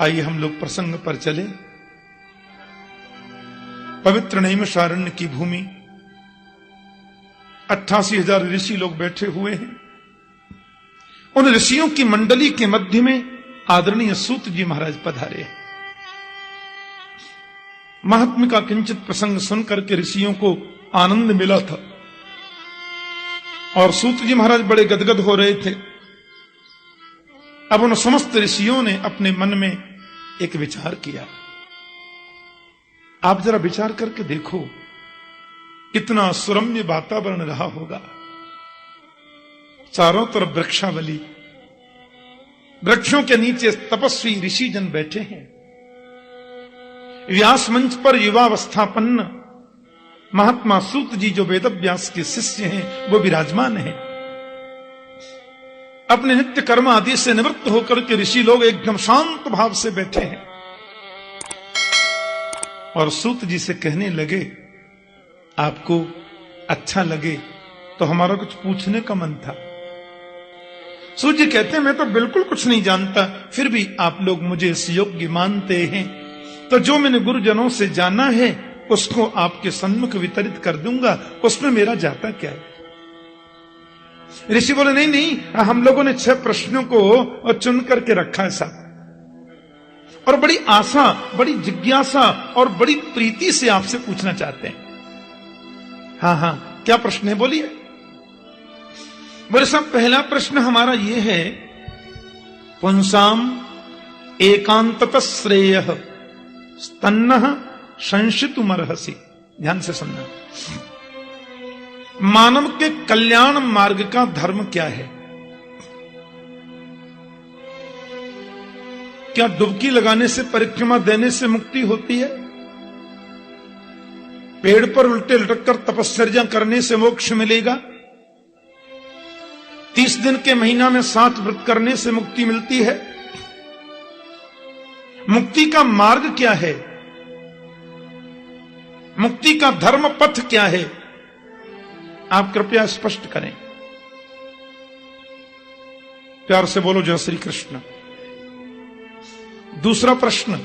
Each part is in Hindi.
आइए हम लोग प्रसंग पर चले। पवित्र नैमिषारण्य की भूमि, 88,000 ऋषि लोग बैठे हुए हैं। उन ऋषियों की मंडली के मध्य में आदरणीय सूत जी महाराज पधारे। महात्म्य का किंचित प्रसंग सुनकर के ऋषियों को आनंद मिला था और सूत जी महाराज बड़े गदगद हो रहे थे। अब उन समस्त ऋषियों ने अपने मन में एक विचार किया। आप जरा विचार करके देखो कितना सुरम्य वातावरण रहा होगा। चारों तरफ वृक्षावली, वृक्षों के नीचे तपस्वी ऋषि जन बैठे हैं। व्यास मंच पर युवावस्थापन्न महात्मा सूत जी जो वेदव्यास के शिष्य हैं वो विराजमान हैं। अपने नित्य कर्म आदि से निवृत्त होकर के ऋषि लोग एकदम शांत भाव से बैठे हैं और सूत जी से कहने लगे, आपको अच्छा लगे तो हमारा कुछ पूछने का मन था। सूत जी कहते हैं, मैं तो बिल्कुल कुछ नहीं जानता, फिर भी आप लोग मुझे इस योग्य मानते हैं तो जो मैंने गुरुजनों से जाना है उसको आपके सन्मुख वितरित कर दूंगा, उसमें मेरा जाता क्या है। ऋषि बोले, नहीं नहीं, हम लोगों ने 6 प्रश्नों को चुन करके रखा है साहब, और बड़ी आशा, बड़ी जिज्ञासा और बड़ी प्रीति से आपसे पूछना चाहते हैं। हाँ हाँ, क्या प्रश्न है, बोलिए। बोले साहब, पहला प्रश्न हमारा यह है, पुंसाम एकांतत श्रेयः स्तन्नः संशितुमर्हसि। ध्यान से सुनना। मानव के कल्याण मार्ग का धर्म क्या है? क्या डुबकी लगाने से, परिक्रमा देने से मुक्ति होती है? पेड़ पर उल्टे लटककर तपश्चर्या करने से मोक्ष मिलेगा? 30 दिन के महीना में 7 व्रत करने से मुक्ति मिलती है? मुक्ति का मार्ग क्या है? मुक्ति का धर्म पथ क्या है? आप कृपया स्पष्ट करें। प्यार से बोलो जय श्री कृष्ण। दूसरा प्रश्न,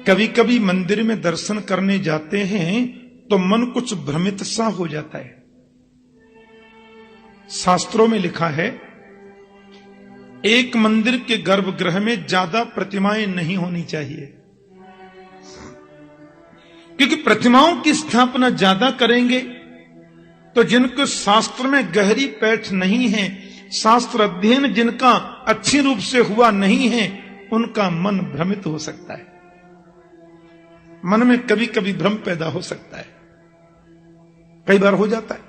कभी कभी मंदिर में दर्शन करने जाते हैं तो मन कुछ भ्रमित सा हो जाता है। शास्त्रों में लिखा है, एक मंदिर के गर्भगृह में ज्यादा प्रतिमाएं नहीं होनी चाहिए, क्योंकि प्रतिमाओं की स्थापना ज्यादा करेंगे तो जिनको शास्त्र में गहरी पैठ नहीं है, शास्त्र अध्ययन जिनका अच्छी रूप से हुआ नहीं है, उनका मन भ्रमित हो सकता है। मन में कभी कभी भ्रम पैदा हो सकता है, कई बार हो जाता है।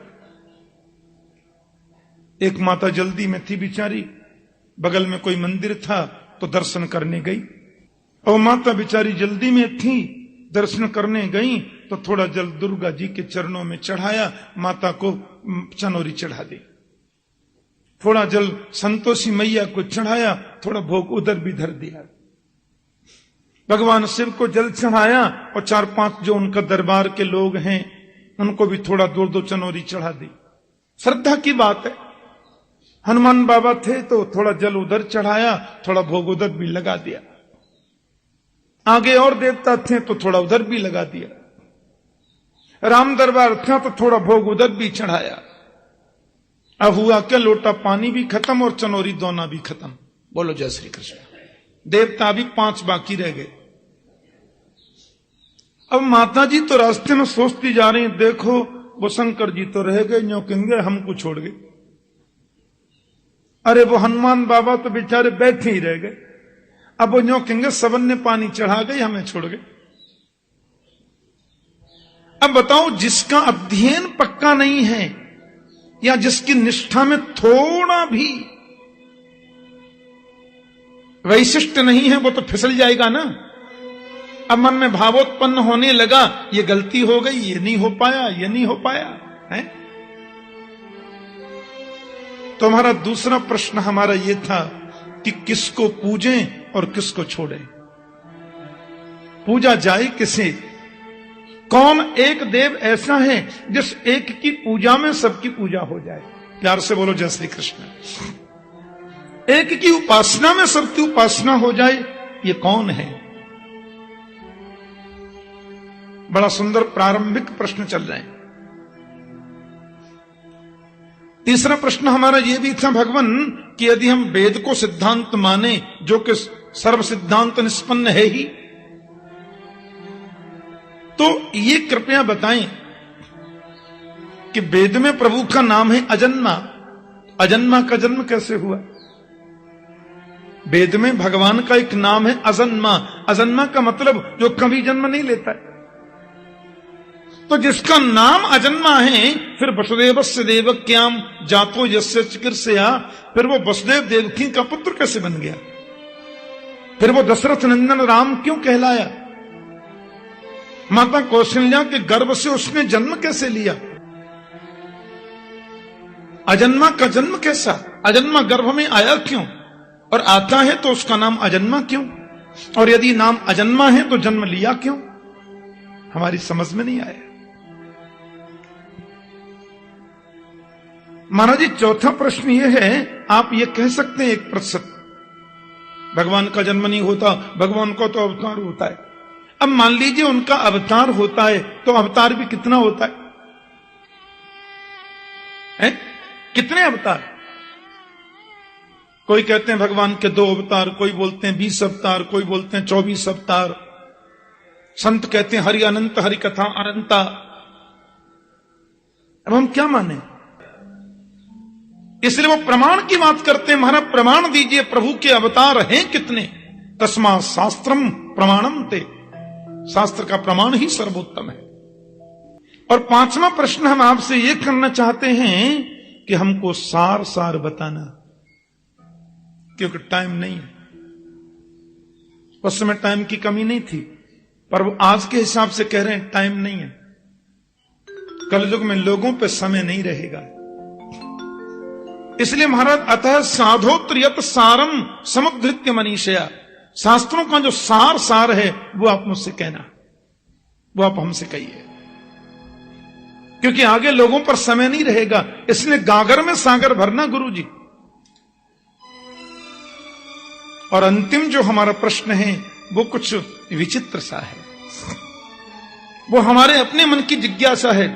एक माता जल्दी में थी बेचारी, बगल में कोई मंदिर था तो दर्शन करने गई, और माता बेचारी जल्दी में थी, दर्शन करने गई तो थोड़ा जल दुर्गा जी के चरणों में चढ़ाया, माता को चनोरी चढ़ा दी। थोड़ा जल संतोषी मैया को चढ़ाया, थोड़ा भोग उधर भी धर दिया। भगवान शिव को जल चढ़ाया और 4-5 जो उनका दरबार के लोग हैं उनको भी थोड़ा 2-2 चनोरी चढ़ा दी। श्रद्धा की बात है। हनुमान बाबा थे तो थोड़ा जल उधर चढ़ाया, थोड़ा भोग उधर भी लगा दिया। आगे और देवता थे तो थोड़ा उधर भी लगा दिया। राम दरबार था तो थोड़ा भोग उधर भी चढ़ाया। अब हुआ क्या, लोटा पानी भी खत्म और चनोरी दोना भी खत्म। बोलो जय श्री कृष्ण। देवता भी 5 बाकी रह गए। अब माता जी तो रास्ते में सोचती जा रही, देखो वो शंकर जी तो रह गए, न्यों कहेंगे हमको छोड़ गए। अरे वो हनुमान बाबा तो बेचारे बैठे ही रह गए। अब वो न्यों कहेंगे सबन ने पानी चढ़ा गई, हमें छोड़ गए। अब बताओ, जिसका अध्ययन पक्का नहीं है या जिसकी निष्ठा में थोड़ा भी वैशिष्ट नहीं है, वो तो फिसल जाएगा ना। अब मन में भावोत्पन्न होने लगा, ये गलती हो गई, ये नहीं हो पाया, ये नहीं हो पाया है। तो हमारा दूसरा प्रश्न हमारा ये था कि किसको पूजें और किसको छोड़ें। पूजा जाए किसे? कौन एक देव ऐसा है जिस एक की पूजा में सबकी पूजा हो जाए? प्यार से बोलो जय श्री कृष्ण। एक की उपासना में सबकी उपासना हो जाए, ये कौन है? बड़ा सुंदर प्रारंभिक प्रश्न चल रहे हैं। तीसरा प्रश्न हमारा यह भी था भगवान कि यदि हम वेद को सिद्धांत माने, जो कि सर्व सिद्धांत निष्पन्न है ही, तो ये कृपया बताएं कि वेद में प्रभु का नाम है अजन्मा। अजन्मा का जन्म कैसे हुआ? वेद में भगवान का एक नाम है अजन्मा। अजन्मा का मतलब जो कभी जन्म नहीं लेता है। तो जिसका नाम अजन्मा है, फिर वसुदेवस्य देवक्याम जातो यस्य चिकीर्षया, फिर वो वसुदेव देवकी का पुत्र कैसे बन गया? फिर वो दशरथ नंदन राम क्यों कहलाया? माता कौशल्या के गर्भ से उसने जन्म कैसे लिया? अजन्मा का जन्म कैसा? अजन्मा गर्भ में आया क्यों? और आता है तो उसका नाम अजन्मा क्यों? और यदि नाम अजन्मा है तो जन्म लिया क्यों? हमारी समझ में नहीं आया। महाराज जी, चौथा प्रश्न यह है, आप ये कह सकते हैं 1% भगवान का जन्म नहीं होता, भगवान को तो अवतार होता है। अब मान लीजिए उनका अवतार होता है, तो अवतार भी कितना होता है? कितने अवतार? कोई कहते हैं भगवान के 2 अवतार, कोई बोलते हैं 20 अवतार, कोई बोलते हैं 24 अवतार। संत कहते हैं हरि अनंत, हरि कथा अनंता। अब हम क्या माने? इसलिए वो प्रमाण की बात करते हैं। महाराज प्रमाण दीजिए, प्रभु के अवतार हैं कितने? तस्मा शास्त्रम प्रमाणम ते, शास्त्र का प्रमाण ही सर्वोत्तम है। और 5वां प्रश्न हम आपसे यह करना चाहते हैं कि हमको सार सार बताना, क्योंकि टाइम नहीं है। उस समय टाइम की कमी नहीं थी, पर वो आज के हिसाब से कह रहे हैं टाइम नहीं है। कलयुग में लोगों पे समय नहीं रहेगा। इसलिए महाराज अतः साधोत्रयत सारम समुद्धृत्य मनीषया, शास्त्रों का जो सार है वो आप मुझसे कहना, वो आप हमसे कहिए, क्योंकि आगे लोगों पर समय नहीं रहेगा। इसने गागर में सागर भरना गुरु जी। और अंतिम जो हमारा प्रश्न है वो कुछ विचित्र सा है, वो हमारे अपने मन की जिज्ञासा है।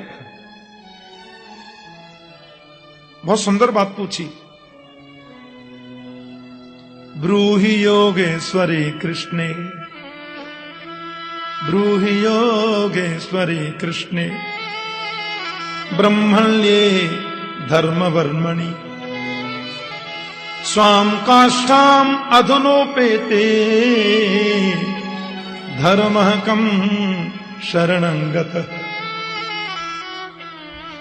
बहुत सुंदर बात पूछी। ब्रूहि योगेश्वरी कृष्णे, ब्रूहि योगेश्वरी कृष्णे, ब्रह्मण्ये धर्मवर्मणि, स्वाम काष्ठाम अधुनोपेते, धर्मः कम शरणंगत।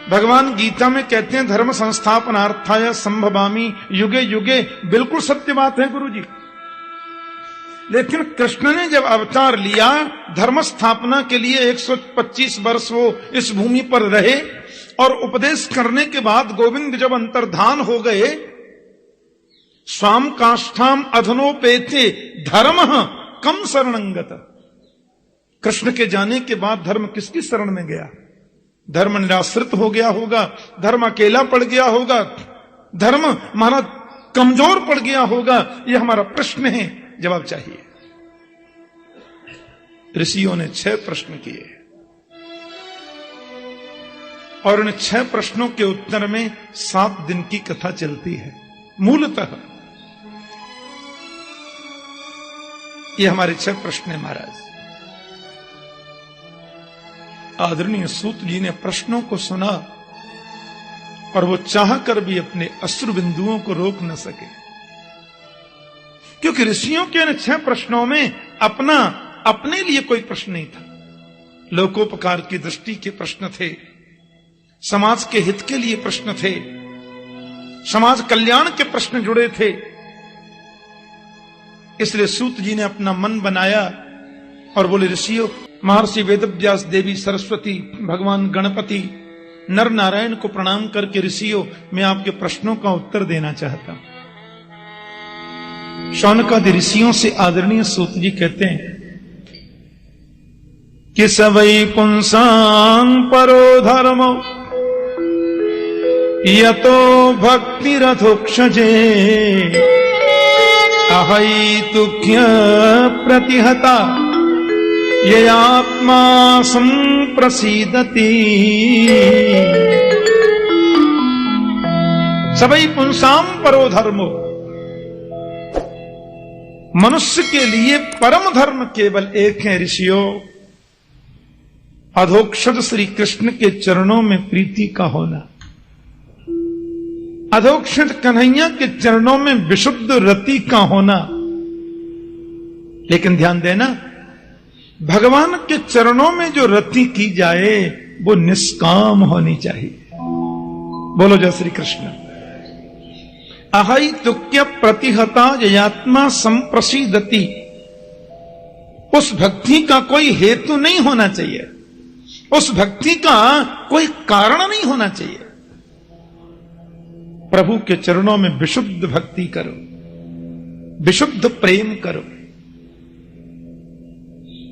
भगवान गीता में कहते हैं धर्म संस्थापनार्थाय संभवामि युगे युगे। बिल्कुल सत्य बात है गुरु जी। लेकिन कृष्ण ने जब अवतार लिया, धर्म स्थापना के लिए 125 वर्ष वो इस भूमि पर रहे, और उपदेश करने के बाद गोविंद जब अंतर्धान हो गए, स्वाम काष्ठाम अधनोपेते धर्म कम शरणंगत। कृष्ण के जाने के बाद धर्म किसकी शरण में गया? धर्म निराश्रित हो गया होगा, धर्म अकेला पड़ गया होगा, धर्म हमारा कमजोर पड़ गया होगा। यह हमारा प्रश्न है, जवाब चाहिए। ऋषियों ने 6 प्रश्न किए, और उन 6 प्रश्नों के उत्तर में 7 दिन की कथा चलती है। मूलतः ये हमारे 6 प्रश्न है महाराज। आदरणीय सूत जी ने प्रश्नों को सुना, और वो चाहकर भी अपने अश्रु बिंदुओं को रोक न सके, क्योंकि ऋषियों के इन 6 प्रश्नों में अपने लिए कोई प्रश्न नहीं था। लोकोपकार की दृष्टि के प्रश्न थे, समाज के हित के लिए प्रश्न थे, समाज कल्याण के प्रश्न जुड़े थे। इसलिए सूत जी ने अपना मन बनाया और बोले, ऋषियों, महर्षि वेदव्यास, देवी सरस्वती, भगवान गणपति, नर नारायण को प्रणाम करके ऋषियों, मैं आपके प्रश्नों का उत्तर देना चाहता हूं। शौनकादि ऋषियों से आदरणीय सूत जी कहते हैं कि सवै पुंसां परो धर्म यतो भक्तिरथोक्षजे, अहैतुक्य प्रतिहता ये आत्मा संप्रसीदति सबई पुंसाम परो धर्मो। मनुष्य के लिए परम धर्म केवल एक है ऋषियों, अधोक्षज श्री कृष्ण के चरणों में प्रीति का होना, अधोक्षज कन्हैया के चरणों में विशुद्ध रति का होना। लेकिन ध्यान देना, भगवान के चरणों में जो रति की जाए वो निष्काम होनी चाहिए। बोलो जय श्री कृष्ण। अहैतुक्य प्रतिहता जयात्मा संप्रसीदति। उस भक्ति का कोई हेतु नहीं होना चाहिए, उस भक्ति का कोई कारण नहीं होना चाहिए। प्रभु के चरणों में विशुद्ध भक्ति करो, विशुद्ध प्रेम करो,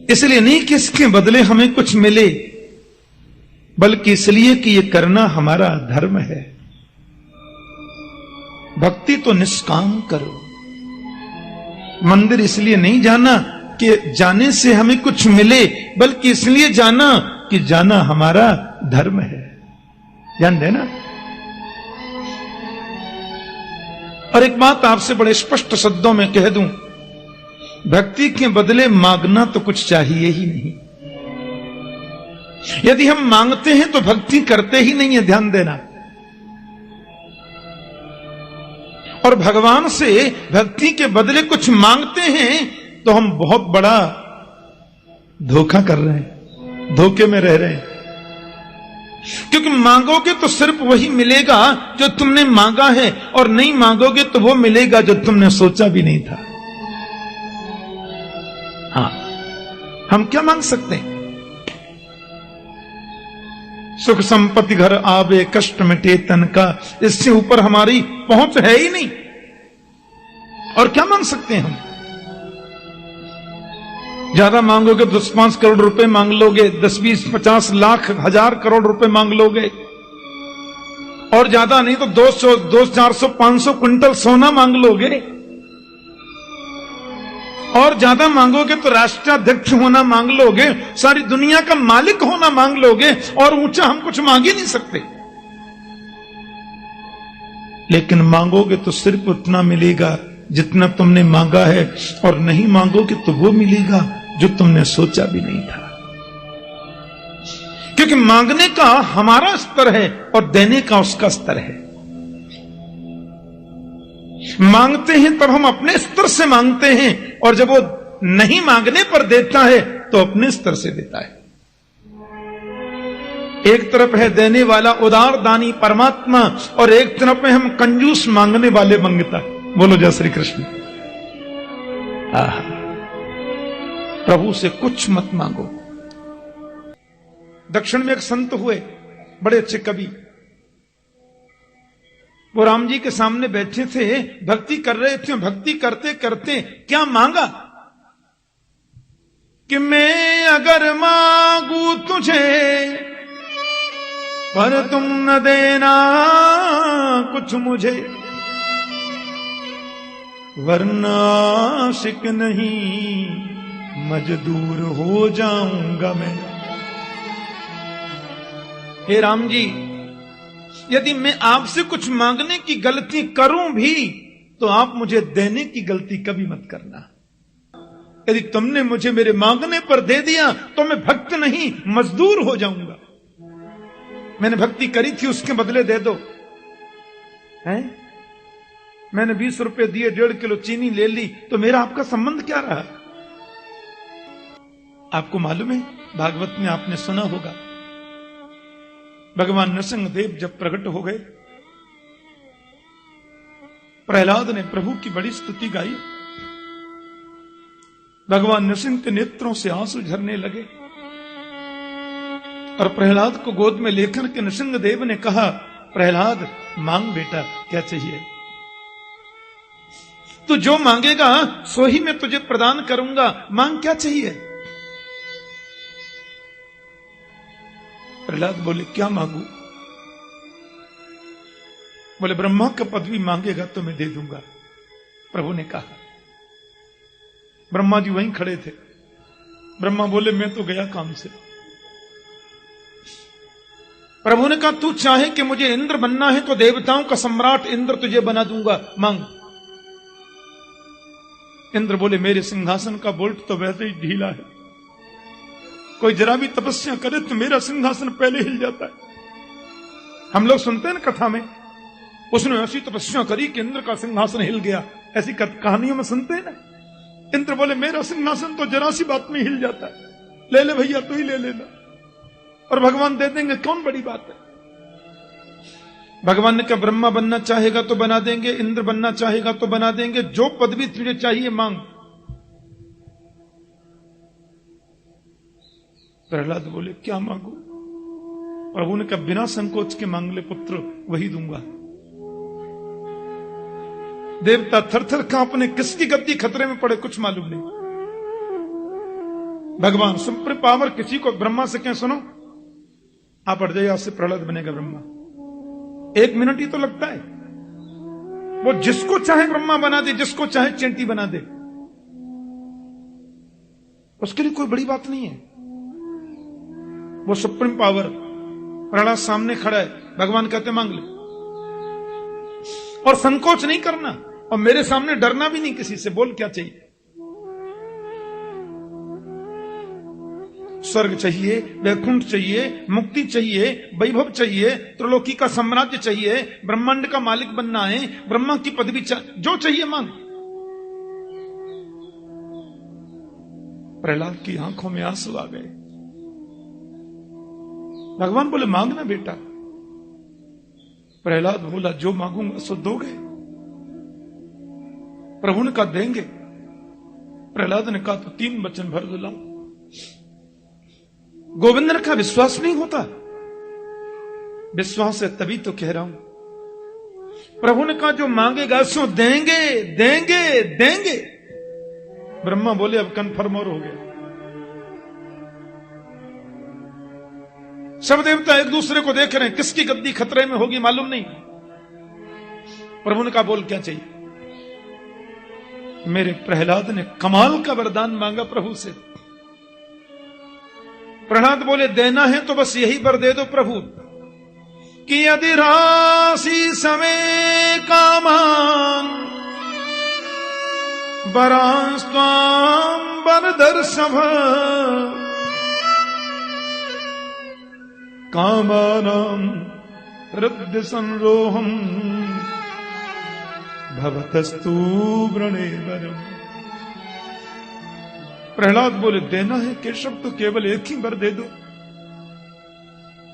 इसलिए नहीं कि इसके बदले हमें कुछ मिले, बल्कि इसलिए कि यह करना हमारा धर्म है। भक्ति तो निष्काम करो। मंदिर इसलिए नहीं जाना कि जाने से हमें कुछ मिले, बल्कि इसलिए जाना कि जाना हमारा धर्म है। ध्यान देना। और एक बात आपसे बड़े स्पष्ट शब्दों में कह दूं, भक्ति के बदले मांगना तो कुछ चाहिए ही नहीं। यदि हम मांगते हैं तो भक्ति करते ही नहीं है, ध्यान देना। और भगवान से भक्ति के बदले कुछ मांगते हैं तो हम बहुत बड़ा धोखा कर रहे हैं, धोखे में रह रहे हैं। क्योंकि मांगोगे तो सिर्फ वही मिलेगा जो तुमने मांगा है, और नहीं मांगोगे तो वो मिलेगा जो तुमने सोचा भी नहीं था। हाँ, हम क्या मांग सकते हैं? सुख संपत्ति घर आवे, कष्ट मिटे तन का, इससे ऊपर हमारी पहुंच है ही नहीं। और क्या मांग सकते हैं हम? ज्यादा मांगोगे तो 10-5 करोड़ रुपए मांग लोगे, 10, 20, 50 लाख, 1000 करोड़ रुपए मांग लोगे, और ज्यादा नहीं तो 200, 400, 500 क्विंटल सोना मांग लोगे, और ज्यादा मांगोगे तो राष्ट्राध्यक्ष होना मांग लोगे, सारी दुनिया का मालिक होना मांग लोगे, और ऊंचा हम कुछ मांग ही नहीं सकते। लेकिन मांगोगे तो सिर्फ उतना मिलेगा जितना तुमने मांगा है, और नहीं मांगोगे तो वो मिलेगा जो तुमने सोचा भी नहीं था। क्योंकि मांगने का हमारा स्तर है और देने का उसका स्तर है। मांगते हैं तब हम अपने स्तर से मांगते हैं, और जब वो नहीं मांगने पर देता है तो अपने स्तर से देता है। एक तरफ है देने वाला उदार दानी परमात्मा, और एक तरफ में हम कंजूस मांगने वाले मंगता। बोलो जय श्री कृष्ण। प्रभु से कुछ मत मांगो। दक्षिण में एक संत हुए, बड़े अच्छे कवि। वो राम जी के सामने बैठे थे, भक्ति कर रहे थे। भक्ति करते करते क्या मांगा कि मैं अगर मांगू तुझे पर तुम न देना कुछ मुझे, वरना आशिक नहीं मजदूर हो जाऊंगा मैं। हे राम जी, यदि मैं आपसे कुछ मांगने की गलती करूं भी तो आप मुझे देने की गलती कभी मत करना। यदि तुमने मुझे मेरे मांगने पर दे दिया तो मैं भक्त नहीं मजदूर हो जाऊंगा। मैंने भक्ति करी थी, उसके बदले दे दो। हैं? मैंने 20 रुपए दिए, 1.5 किलो चीनी ले ली, तो मेरा आपका संबंध क्या रहा? आपको मालूम है, भागवत में आपने सुना होगा, भगवान नृसिंहदेव जब प्रकट हो गए, प्रहलाद ने प्रभु की बड़ी स्तुति गाई। भगवान नृसिंह के नेत्रों से आंसू झरने लगे, और प्रहलाद को गोद में लेकर के नृसिंहदेव ने कहा, प्रहलाद मांग बेटा, क्या चाहिए? तू जो मांगेगा सो ही मैं तुझे प्रदान करूंगा, मांग क्या चाहिए? प्रहलाद बोले, क्या मांगू? बोले, ब्रह्मा का पदवी मांगेगा तो मैं दे दूंगा। प्रभु ने कहा, ब्रह्मा जी वहीं खड़े थे। ब्रह्मा बोले मैं तो गया काम से। प्रभु ने कहा तू चाहे कि मुझे इंद्र बनना है तो देवताओं का सम्राट इंद्र तुझे बना दूंगा, मांग। इंद्र बोले मेरे सिंहासन का बोल्ट तो वैसे ही ढीला है, कोई जरा भी तपस्या करे तो मेरा सिंहासन पहले हिल जाता है। हम लोग सुनते हैं ना कथा में, उसने ऐसी तपस्या करी कि इंद्र का सिंहासन हिल गया, ऐसी कहानियों में सुनते हैं ना। इंद्र बोले मेरा सिंहासन तो जरा सी बात में हिल जाता है, ले ले भैया तू ही ले लेना, और भगवान दे देंगे, कौन बड़ी बात है। भगवान ने कहा ब्रह्मा बनना चाहेगा तो बना देंगे, इंद्र बनना चाहेगा तो बना देंगे, जो पदवी तुझे चाहिए मांग। प्रहलाद बोले क्या मांगू। प्रभु ने कहा बिना संकोच के मांग ले पुत्र, वही दूंगा। देवता थर-थर कांपने, किसकी गद्दी खतरे में पड़े कुछ मालूम नहीं। भगवान सुप्रीम पावर, किसी को ब्रह्मा से कहें सुनो आप अट जाइए, आपसे प्रहलाद बनेगा ब्रह्मा। 1 मिनट ही तो लगता है। वो जिसको चाहे ब्रह्मा बना दे, जिसको चाहे चेंटी बना दे, उसके लिए कोई बड़ी बात नहीं है। वो सुप्रीम पावर, प्रहलाद सामने खड़ा है, भगवान कहते मांग ले, और संकोच नहीं करना, और मेरे सामने डरना भी नहीं किसी से, बोल क्या चाहिए। स्वर्ग चाहिए, वैकुंठ चाहिए, मुक्ति चाहिए, वैभव चाहिए, त्रिलोकी का साम्राज्य चाहिए, ब्रह्मांड का मालिक बनना है, ब्रह्मा की पदवी जो चाहिए मांग। प्रहलाद की आंखों में आंसू आ गए। भगवान बोले मांगना बेटा। प्रहलाद बोला जो मांगूंगा सो दोगे। प्रभु ने कहा देंगे। प्रहलाद ने कहा तो 3 वचन भर दिलाऊं। गोविंद ने कहा विश्वास नहीं होता। विश्वास है तभी तो कह रहा हूं। प्रभु ने कहा जो मांगेगा सो देंगे देंगे देंगे। ब्रह्मा बोले अब कन्फर्म और हो गया। सब देवता एक दूसरे को देख रहे हैं, किसकी गद्दी खतरे में होगी मालूम नहीं। प्रभु ने कहा बोल क्या चाहिए। मेरे प्रहलाद ने कमाल का वरदान मांगा प्रभु से। प्रहलाद बोले देना है तो बस यही वर दे दो प्रभु कि यदि राशि समय कामान वरास्त्वाम वरदर्शभ कामानां हृदय संरोहम भवतस्तु वृणेवरम। प्रहलाद बोले देना है केशव तो केवल एक ही वर दे दो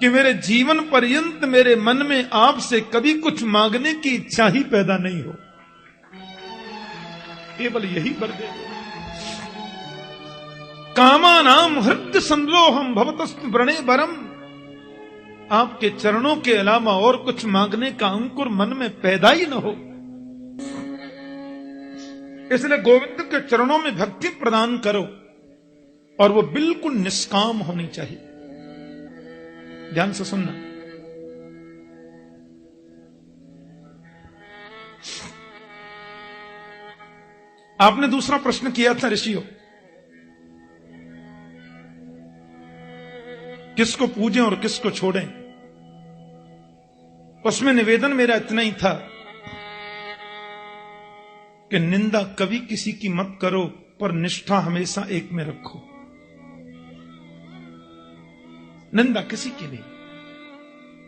कि मेरे जीवन पर्यंत मेरे मन में आपसे कभी कुछ मांगने की इच्छा ही पैदा नहीं हो, केवल यही वर दे दो। कामानाम हृदय संरोहम भवतस्तु वृणेवरम। आपके चरणों के अलावा और कुछ मांगने का अंकुर मन में पैदा ही न हो। इसलिए गोविंद के चरणों में भक्ति प्रदान करो, और वो बिल्कुल निष्काम होनी चाहिए। ध्यान से सुनना। आपने दूसरा प्रश्न किया था ऋषियों, किसको पूजें और किसको छोड़ें। उसमें निवेदन मेरा इतना ही था कि निंदा कभी किसी की मत करो, पर निष्ठा हमेशा एक में रखो। निंदा किसी की नहीं,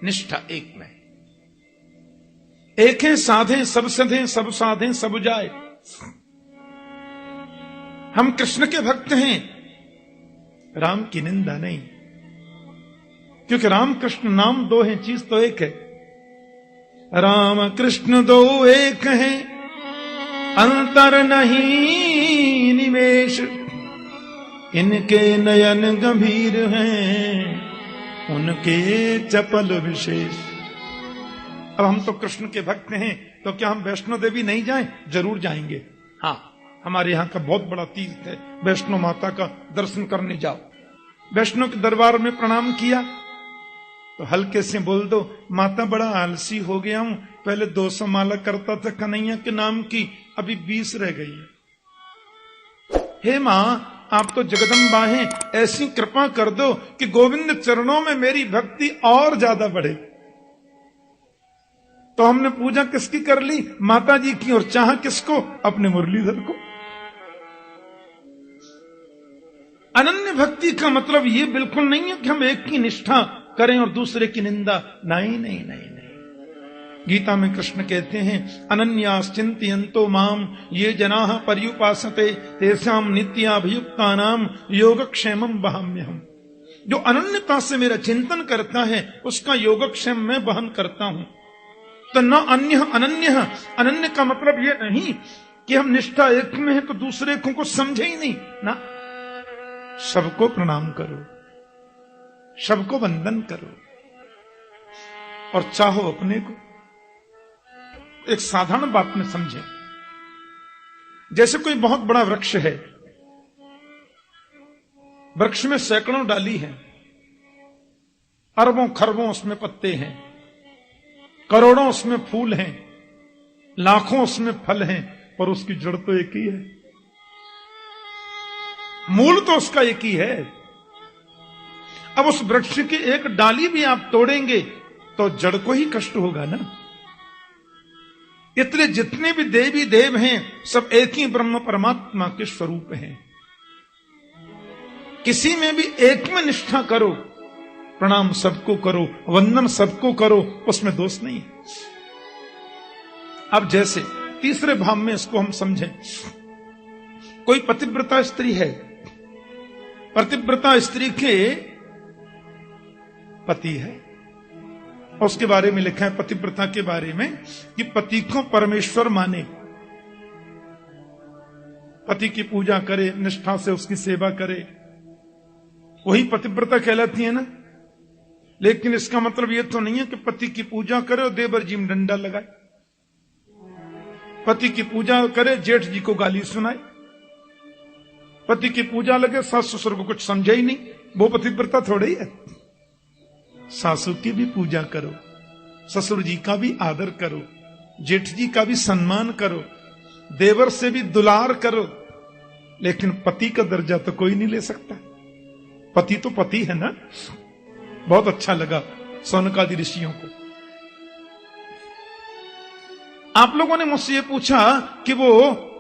निष्ठा एक में। एक है साधे सब सधे, सब साधे सब जाए। हम कृष्ण के भक्त हैं, राम की निंदा नहीं, क्योंकि राम कृष्ण नाम 2 हैं, चीज तो एक है। राम कृष्ण 2 एक हैं, अंतर नहीं निमेश। इनके नयन गंभीर हैं, उनके चपल विशेष। अब हम तो कृष्ण के भक्त हैं, तो क्या हम वैष्णो देवी नहीं जाएं? जरूर जाएंगे। हाँ, हमारे यहां का बहुत बड़ा तीर्थ है, वैष्णो माता का दर्शन करने जाओ। वैष्णो के दरबार में प्रणाम किया तो हल्के से बोल दो, माता बड़ा आलसी हो गया हूं, पहले 200 माला करता था कन्हैया के नाम की, अभी 20 रह गई है। हे मां, आप तो जगदम्बा हैं, ऐसी कृपा कर दो कि गोविंद चरणों में मेरी भक्ति और ज्यादा बढ़े। तो हमने पूजा किसकी कर ली? माता जी की। और चाह किसको? अपने मुरलीधर को। अनन्य भक्ति का मतलब ये बिल्कुल नहीं है कि हम एक की निष्ठा करें और दूसरे की निंदा। नहीं नहीं नहीं नहीं। गीता में कृष्ण कहते हैं, अनन्याश्चिन्तयन्तो माम ये जनाः पर्युपासते तेषां नित्याभियुक्तानां योगक्षेमं वहाम्यहम्। जो अनन्यता से मेरा चिंतन करता है उसका योगक्षेम मैं वहन करता हूं। तो न अन्य अनन्य। अनन्य का मतलब ये नहीं कि हम निष्ठा एक में है तो दूसरे को कुछ समझे ही नहीं ना। सबको प्रणाम करो, सबको वंदन करो और चाहो अपने को। एक साधारण बात में समझे, जैसे कोई बहुत बड़ा वृक्ष है, वृक्ष में सैकड़ों डाली हैं, अरबों खरबों उसमें पत्ते हैं, करोड़ों उसमें फूल हैं, लाखों उसमें फल हैं, पर उसकी जड़ तो एक ही है, मूल तो उसका एक ही है। अब उस वृक्ष की एक डाली भी आप तोड़ेंगे तो जड़ को ही कष्ट होगा ना। इतने जितने भी देवी देव हैं सब एक ही ब्रह्म परमात्मा के स्वरूप हैं। किसी में भी एक में निष्ठा करो, प्रणाम सबको करो, वंदन सबको करो, उसमें दोष नहीं है। अब जैसे तीसरे भाव में इसको हम समझें, कोई पतिव्रता स्त्री है, पतिव्रता स्त्री के पति है, उसके बारे में लिखा है पतिव्रता के बारे में कि पति को परमेश्वर माने, पति की पूजा करे, निष्ठा से उसकी सेवा करे, वही पतिव्रता कहलाती है ना। लेकिन इसका मतलब यह तो नहीं है कि पति की पूजा करे और देवर जी में डंडा लगाए, पति की पूजा करे जेठ जी को गाली सुनाए, पति की पूजा लगे सास ससुर को कुछ समझे ही नहीं, वो पतिव्रता थोड़ी है। सासू की भी पूजा करो, ससुर जी का भी आदर करो, जेठ जी का भी सम्मान करो, देवर से भी दुलार करो, लेकिन पति का दर्जा तो कोई नहीं ले सकता। पति तो पति है ना। बहुत अच्छा लगा सौनकादि ऋषियों को। आप लोगों ने मुझसे ये पूछा कि वो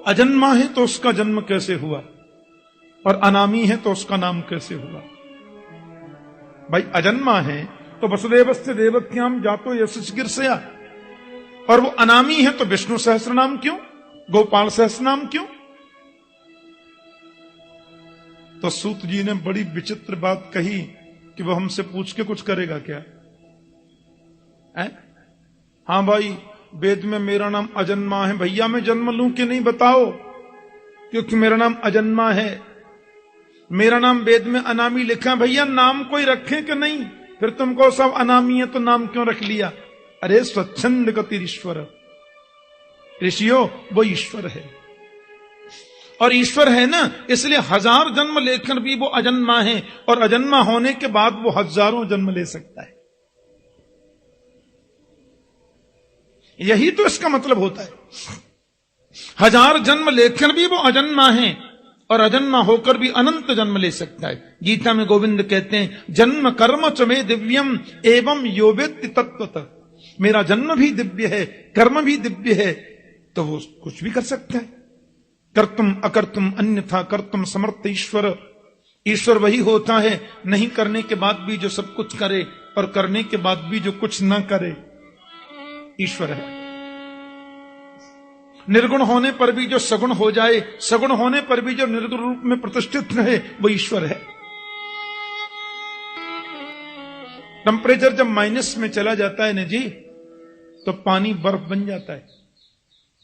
अजन्मा है तो उसका जन्म कैसे हुआ और अनामी है तो उसका नाम कैसे हुआ। भाई अजन्मा है तो वसुदेवस्य देवक्याम जातो यशस्गिरसया, और वो अनामी है तो विष्णु सहस्त्र नाम क्यों, गोपाल सहस्त्र नाम क्यों। तो सूत जी ने बड़ी विचित्र बात कही कि वो हमसे पूछ के कुछ करेगा क्या है? हां भाई, वेद में मेरा नाम अजन्मा है, भैया मैं जन्म लूं कि नहीं बताओ, क्योंकि मेरा नाम अजन्मा है। मेरा नाम वेद में अनामी लिखा है, भैया नाम कोई रखे कि नहीं, फिर तुमको सब अनामी है तो नाम क्यों रख लिया। अरे स्वच्छंद गति ईश्वर, ऋषियों वो ईश्वर है, और ईश्वर है ना, इसलिए हजार जन्म लेकर भी वो अजन्मा है, और अजन्मा होने के बाद वो हजारों जन्म ले सकता है। यही तो इसका मतलब होता है। हजार जन्म लेकर भी वो अजन्मा है, और अजन्मा होकर भी अनंत जन्म ले सकता है। गीता में गोविंद कहते हैं, जन्म कर्म च मे दिव्यम एवं यो वेत्ति तत्त्वतः। मेरा जन्म भी दिव्य है, कर्म भी दिव्य है, तो वो कुछ भी कर सकता है। कर्तुम अकर्तुम अन्यथा कर्तुम समर्थ ईश्वर। ईश्वर वही होता है नहीं करने के बाद भी जो सब कुछ करे, और करने के बाद भी जो कुछ न करे, ईश्वर है। निर्गुण होने पर भी जो सगुण हो जाए, सगुण होने पर भी जो निर्गुण रूप में प्रतिष्ठित रहे, वो ईश्वर है। टेम्परेचर जब माइनस में चला जाता है ना जी, तो पानी बर्फ बन जाता है।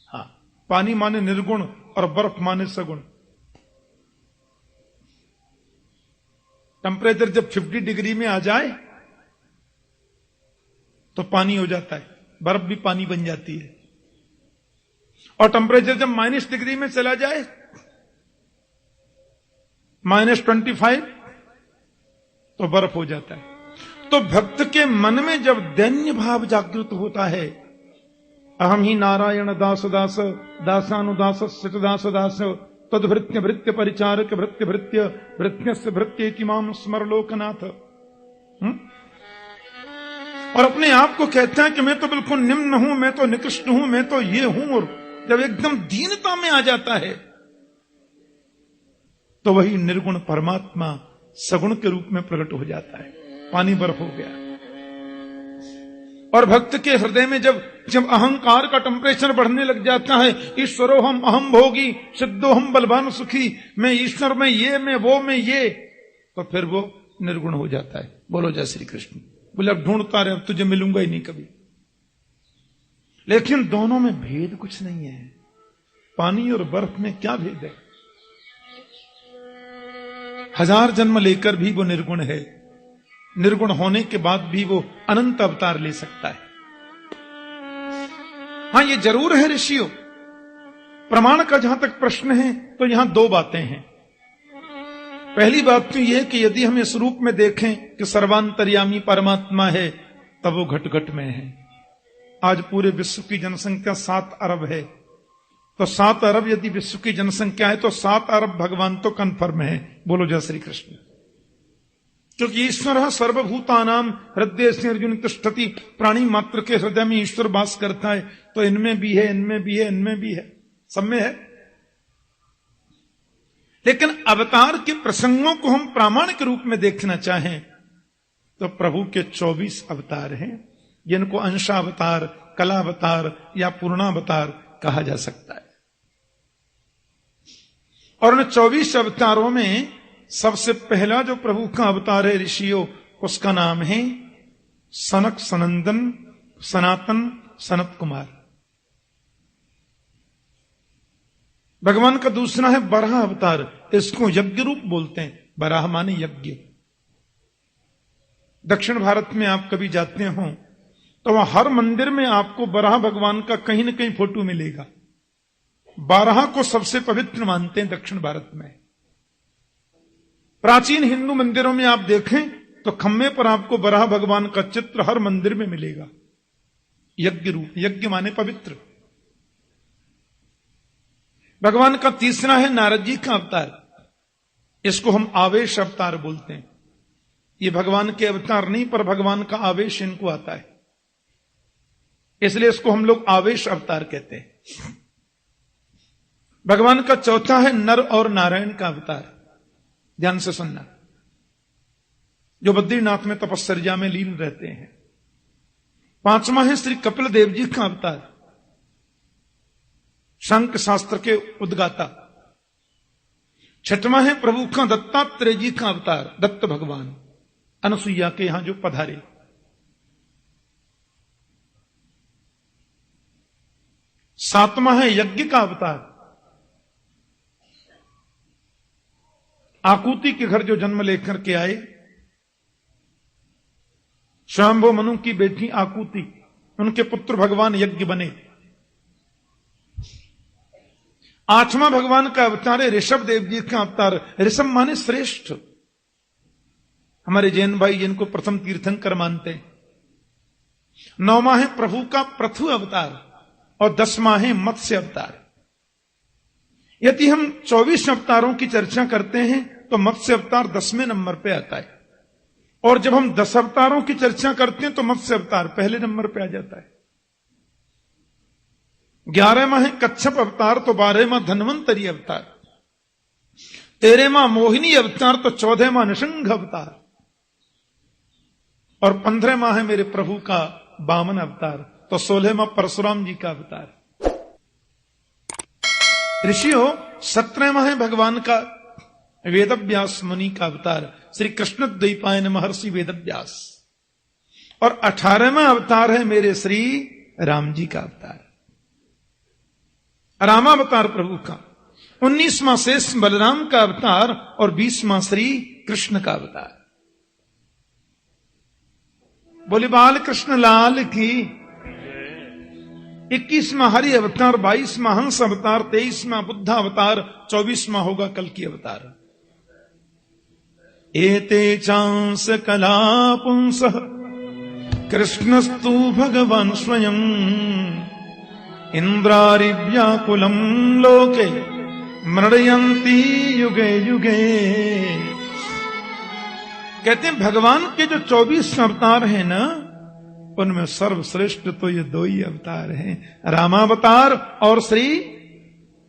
हाँ, पानी माने निर्गुण और बर्फ माने सगुण। टेम्परेचर जब 50 डिग्री में आ जाए तो पानी हो जाता है, बर्फ भी पानी बन जाती है। और टेम्परेचर जब -, डिग्री में चला जाए, -25, तो बर्फ हो जाता है। तो भक्त के मन में जब दैन्य भाव जागृत होता है, अहम ही नारायण दास दास दासानुदास सित दास दास, तद्भृत्य भृत्य परिचारक भृत्य भृत्य भृत्यस्य भृत्य माम स्मर लोकनाथ। और अपने आप को कहता है कि मैं तो बिल्कुल निम्न हूं, मैं तो निकृष्ट हूं, मैं तो ये हूं। और जब एकदम दीनता में आ जाता है तो वही निर्गुण परमात्मा सगुण के रूप में प्रकट हो जाता है, पानी बर्फ हो गया। और भक्त के हृदय में जब अहंकार का टेम्परेचर बढ़ने लग जाता है, ईश्वरो हम अहम भोगी सिद्धो हम बलवान सुखी, मैं ईश्वर में ये, मैं वो, में ये, तो फिर वो निर्गुण हो जाता है। बोलो जय श्री कृष्ण। बोले अब ढूंढता रहे, अब तुझे मिलूंगा ही नहीं कभी। लेकिन दोनों में भेद कुछ नहीं है। पानी और बर्फ में क्या भेद है? हजार जन्म लेकर भी वो निर्गुण है, निर्गुण होने के बाद भी वो अनंत अवतार ले सकता है। हां, ये जरूर है ऋषियों, प्रमाण का जहां तक प्रश्न है तो यहां दो बातें हैं। पहली बात तो यह कि यदि हम इस रूप में देखें कि सर्वांतर्यामी परमात्मा है, तब वो घट घट में है। आज पूरे विश्व की जनसंख्या 7 अरब है, तो 7 अरब यदि विश्व की जनसंख्या है तो 7 अरब भगवान तो कन्फर्म है। बोलो जय श्री कृष्ण। क्योंकि ईश्वर सर्वभूतानाम हृदय से अर्जुन तिष्ठति, प्राणी मात्र के हृदय में ईश्वर वास करता है। तो इनमें भी है, इनमें भी है, इनमें भी है, सब में है। लेकिन अवतार के प्रसंगों को हम प्रामाणिक रूप में देखना चाहें तो प्रभु के 24 अवतार हैं, जिनको अंशावतार, कलावतार या पूर्णावतार कहा जा सकता है। और उन 24 अवतारों में सबसे पहला जो प्रभु का अवतार है ऋषियों, उसका नाम है सनक सनंदन सनातन सनत कुमार। भगवान का दूसरा है बराह अवतार, इसको यज्ञ रूप बोलते हैं। बराह माने यज्ञ। दक्षिण भारत में आप कभी जाते हो तो वहां हर मंदिर में आपको बराह भगवान का कहीं न कहीं फोटो मिलेगा। बारह को सबसे पवित्र मानते हैं दक्षिण भारत में। प्राचीन हिंदू मंदिरों में आप देखें तो खम्भे पर आपको बराह भगवान का चित्र हर मंदिर में मिलेगा, यज्ञ रूप। यज्ञ माने पवित्र। भगवान का तीसरा है नारद जी का अवतार, इसको हम आवेश अवतार बोलते हैं। ये भगवान के अवतार नहीं, पर भगवान का आवेश इनको आता है, इसलिए इसको हम लोग आवेश अवतार कहते हैं। भगवान का चौथा है नर और नारायण का अवतार। ध्यान से सुनना, जो बद्रीनाथ में तपस्या में लीन रहते हैं। पांचवा है श्री कपिल देव जी का अवतार, शंख शास्त्र के उद्गाता। छठवां है प्रभु का दत्तात्रेय जी का अवतार, दत्त भगवान, अनसुईया के यहां जो पधारे। सातवां है यज्ञ का अवतार, आकुति के घर जो जन्म लेकर के आए, स्वयंभू मनु की बेटी आकुति, उनके पुत्र भगवान यज्ञ बने। आठवां भगवान का अवतार है ऋषभ देव जी का अवतार। ऋषभ माने श्रेष्ठ, हमारे जैन भाई जिनको प्रथम तीर्थंकर मानते हैं। नौवां है प्रभु का पृथु अवतार और 10वां है मत्स्य अवतार। यदि हम 24 अवतारों की चर्चा करते हैं तो मत्स्य अवतार 10वें नंबर पे आता है, और जब हम 10 अवतारों की चर्चा करते हैं तो मत्स्य अवतार पहले नंबर पे आ जाता है। 11वां है कच्छप अवतार, तो 12वां धन्वंतरी अवतार, 13वां मोहिनी अवतार, तो 14वां नृसिंह अवतार, और 15वां है मेरे प्रभु का वामन अवतार, तो 16वां परशुराम जी का अवतार। ऋषियों 17वां है भगवान का वेदव्यास मुनि का अवतार, श्री कृष्ण द्वैपायन महर्षि वेदव्यास, और 18वां अवतार है मेरे श्री राम जी का अवतार, रामावतार प्रभु का। 19वां शेष बलराम का अवतार और 20वां श्री कृष्ण का अवतार। बोले बाल कृष्ण लाल की। 21वां हरि अवतार, 22वां हंस अवतार, 23वां बुद्ध अवतार, 24वां होगा कल की अवतार। एते चांस कला पुंसः कृष्णस्तु भगवान स्वयं इंद्रारि व्याकुलम लोके मृडयन्ति युगे युगे। कहते हैं भगवान के जो 24 अवतार हैं ना, उनमें सर्वश्रेष्ठ तो ये 2 ही अवतार हैं, रामावतार और श्री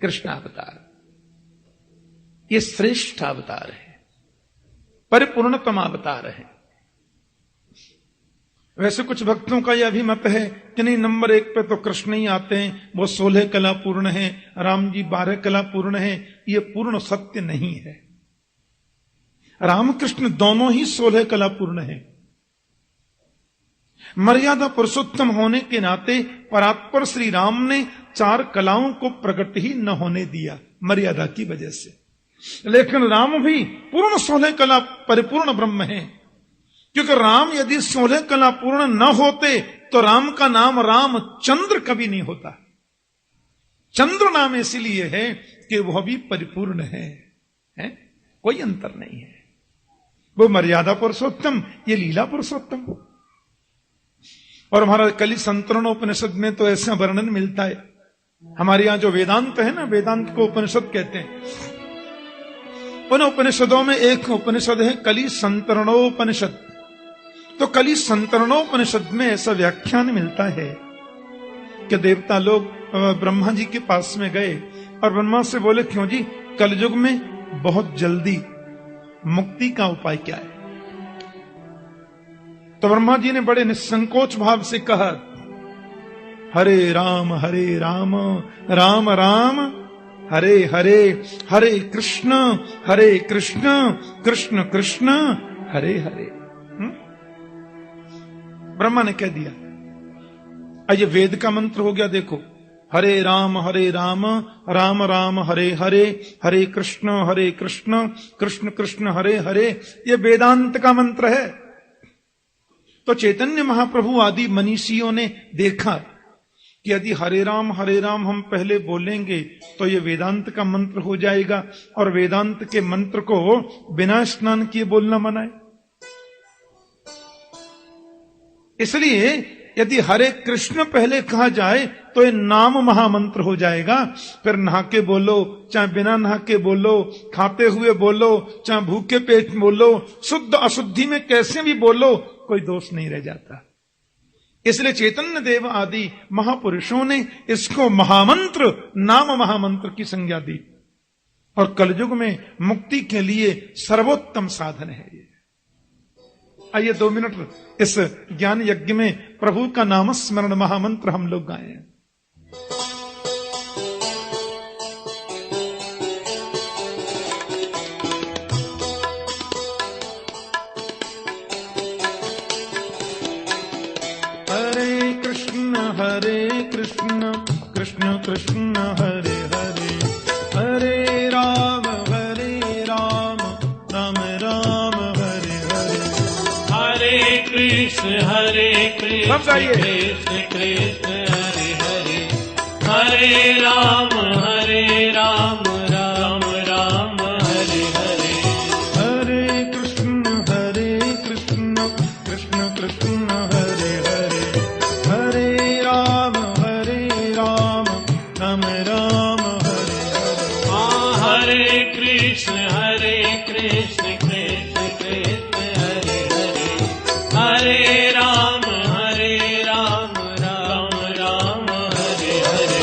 कृष्णावतार। ये श्रेष्ठ अवतार है, परिपूर्णतम अवतार है। वैसे कुछ भक्तों का यह भी मत है कि नहीं, नंबर 1 पे तो कृष्ण ही आते हैं, वो 16 कला पूर्ण है, राम जी 12 कला पूर्ण है। ये पूर्ण सत्य नहीं है। रामकृष्ण दोनों ही 16 कला पूर्ण है। मर्यादा पुरुषोत्तम होने के नाते परात्पर श्री राम ने 4 कलाओं को प्रकट ही न होने दिया, मर्यादा की वजह से। लेकिन राम भी पूर्ण 16 कला परिपूर्ण ब्रह्म है, क्योंकि राम यदि 16 कला पूर्ण न होते तो राम का नाम रामचंद्र कभी नहीं होता। चंद्र नाम इसलिए है कि वह भी परिपूर्ण है? कोई अंतर नहीं है। वो मर्यादा पुरुषोत्तम, ये लीला पुरुषोत्तम। और हमारा कलि संतरणोपनिषद में तो ऐसा वर्णन मिलता है। हमारे यहां जो वेदांत है ना, वेदांत को उपनिषद कहते हैं। उन उपनिषदों में एक उपनिषद है कलि संतरणोपनिषद। तो कलि संतरणोपनिषद में ऐसा व्याख्यान मिलता है कि देवता लोग ब्रह्मा जी के पास में गए और ब्रह्मा से बोले, क्यों जी, कलयुग में बहुत जल्दी मुक्ति का उपाय क्या है? तो ब्रह्मा जी ने बड़े निसंकोच भाव से कहा, हरे राम राम राम हरे हरे, हरे कृष्ण कृष्ण कृष्ण हरे हरे। ब्रह्मा ने कह दिया। ये वेद का मंत्र हो गया। देखो, हरे राम राम राम हरे हरे, हरे कृष्ण कृष्ण कृष्ण हरे हरे। ये वेदांत का मंत्र है। तो चैतन्य महाप्रभु आदि मनीषियों ने देखा कि यदि हरे राम हम पहले बोलेंगे तो ये वेदांत का मंत्र हो जाएगा, और वेदांत के मंत्र को बिना स्नान किए बोलना मना है। इसलिए यदि हरे कृष्ण पहले कहा जाए तो ये नाम महामंत्र हो जाएगा। फिर नहा के बोलो, चाहे बिना नहा के बोलो, खाते हुए बोलो, चाहे भूखे पेट बोलो, शुद्ध अशुद्धि में कैसे भी बोलो, कोई दोष नहीं रह जाता। इसलिए चैतन्य देव आदि महापुरुषों ने इसको महामंत्र, नाम महामंत्र की संज्ञा दी। और कलयुग में मुक्ति के लिए सर्वोत्तम साधन है ये। आइए 2 मिनट इस ज्ञान यज्ञ में प्रभु का नाम स्मरण महामंत्र हम लोग गाएं। हरे कृष्ण कृष्ण कृष्ण हरे हरे, हरे राम राम राम हरे हरे, हरे कृष्ण कृष्ण कृष्ण हरे हरे, हरे राम राम राम हरे हरे, हरे कृष्ण कृष्ण कृष्ण हरे हरे, हरे राम राम राम हरे हरे। हरे कृष्ण कृष्ण कृष्ण कृष्ण हरे हरे, हरे राम राम राम हरे हरे।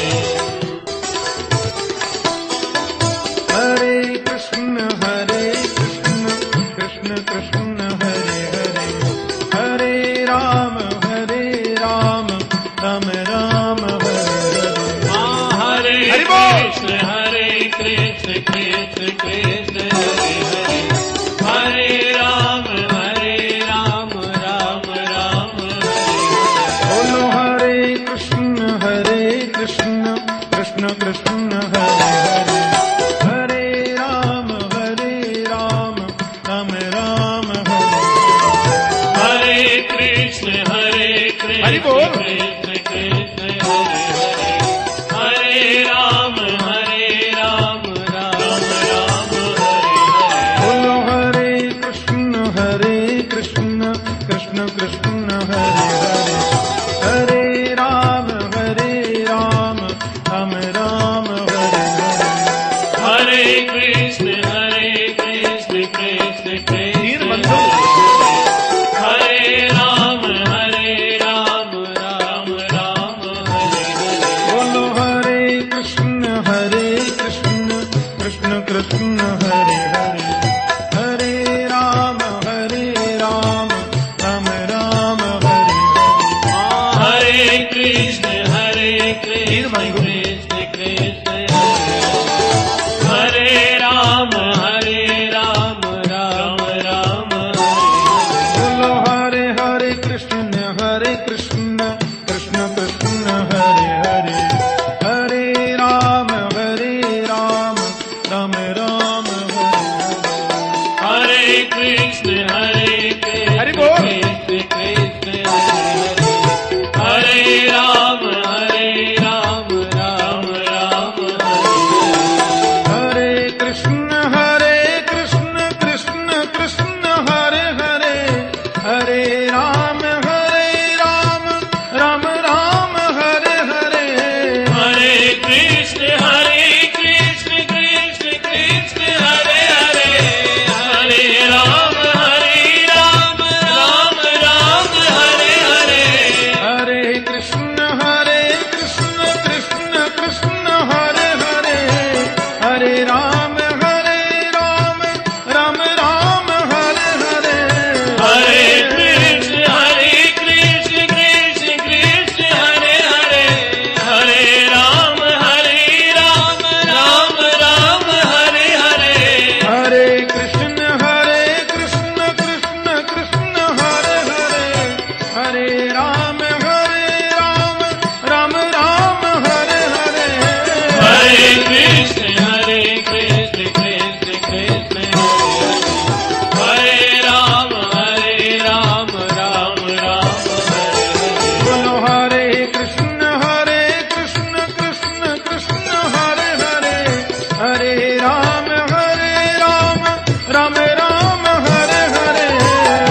राम राम हरे हरे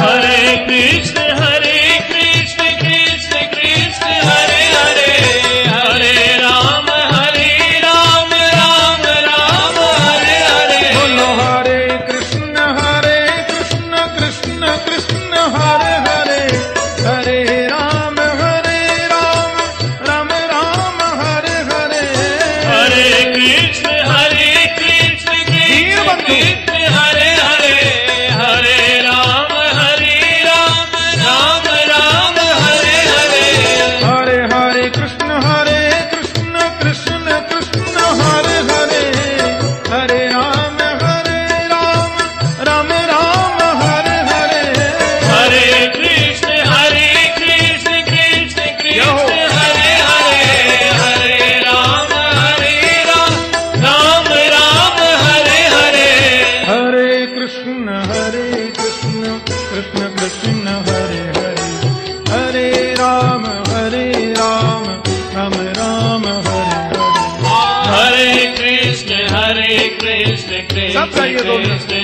हरे कृष्ण कृष्ण कृष्ण हरे हरे हरे राम राम राम हरे हरे बोलो हरे कृष्ण कृष्ण कृष्ण हरे हरे हरे राम राम राम हरे हरे हरे कृष्ण कृष्ण कृष्ण हरे हरे हरे राम राम राम हरे हरे हरे हरे कृष्ण कृष्ण कृष्ण हरे हरे हरे राम राम राम हरे हरे हरे कृष्ण कृष्ण कृष्ण हरे हरे हरे राम राम हरे हरे हरे कृष्ण कृष्ण कृष्ण हरे हरे हरे राम राम राम हरे हरे हरे कृष्ण कृष्ण सब चाहिए दोनों। कृष्ण